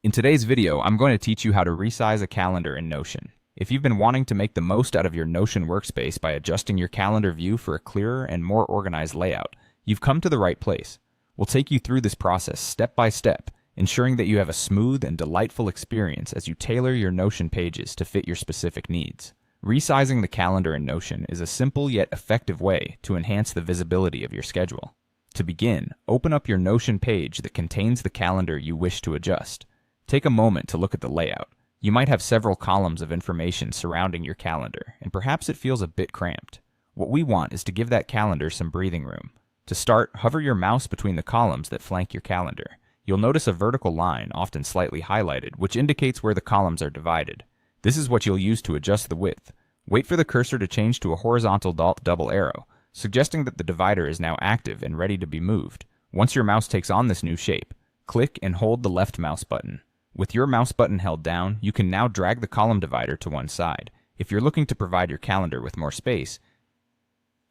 In today's video, I'm going to teach you how to resize a calendar in Notion. If you've been wanting to make the most out of your Notion workspace by adjusting your calendar view for a clearer and more organized layout, you've come to the right place. We'll take you through this process step by step, ensuring that you have a smooth and delightful experience as you tailor your Notion pages to fit your specific needs. Resizing the calendar in Notion is a simple yet effective way to enhance the visibility of your schedule. To begin, open up your Notion page that contains the calendar you wish to adjust. Take a moment to look at the layout. You might have several columns of information surrounding your calendar, and perhaps it feels a bit cramped. What we want is to give that calendar some breathing room. To start, hover your mouse between the columns that flank your calendar. You'll notice a vertical line, often slightly highlighted, which indicates where the columns are divided. This is what you'll use to adjust the width. Wait for the cursor to change to a horizontal double arrow, suggesting that the divider is now active and ready to be moved. Once your mouse takes on this new shape, click and hold the left mouse button. With your mouse button held down, you can now drag the column divider to one side. If you're looking to provide your calendar with more space,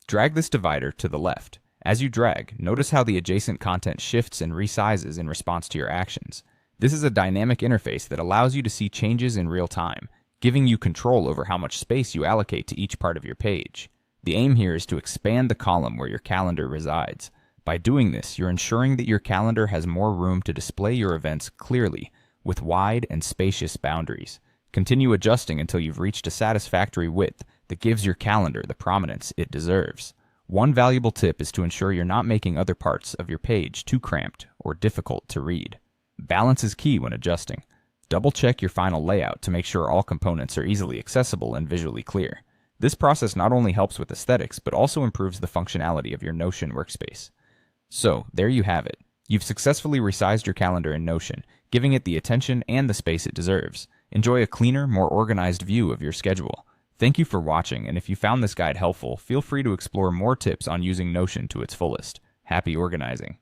drag this divider to the left. As you drag, notice how the adjacent content shifts and resizes in response to your actions. This is a dynamic interface that allows you to see changes in real time, giving you control over how much space you allocate to each part of your page. The aim here is to expand the column where your calendar resides. By doing this, you're ensuring that your calendar has more room to display your events clearly, with wide and spacious boundaries. Continue adjusting until you've reached a satisfactory width that gives your calendar the prominence it deserves. One valuable tip is to ensure you're not making other parts of your page too cramped or difficult to read. Balance is key when adjusting. Double-check your final layout to make sure all components are easily accessible and visually clear. This process not only helps with aesthetics, but also improves the functionality of your Notion workspace. So, there you have it. You've successfully resized your calendar in Notion, giving it the attention and the space it deserves. Enjoy a cleaner, more organized view of your schedule. Thank you for watching, and if you found this guide helpful, feel free to explore more tips on using Notion to its fullest. Happy organizing!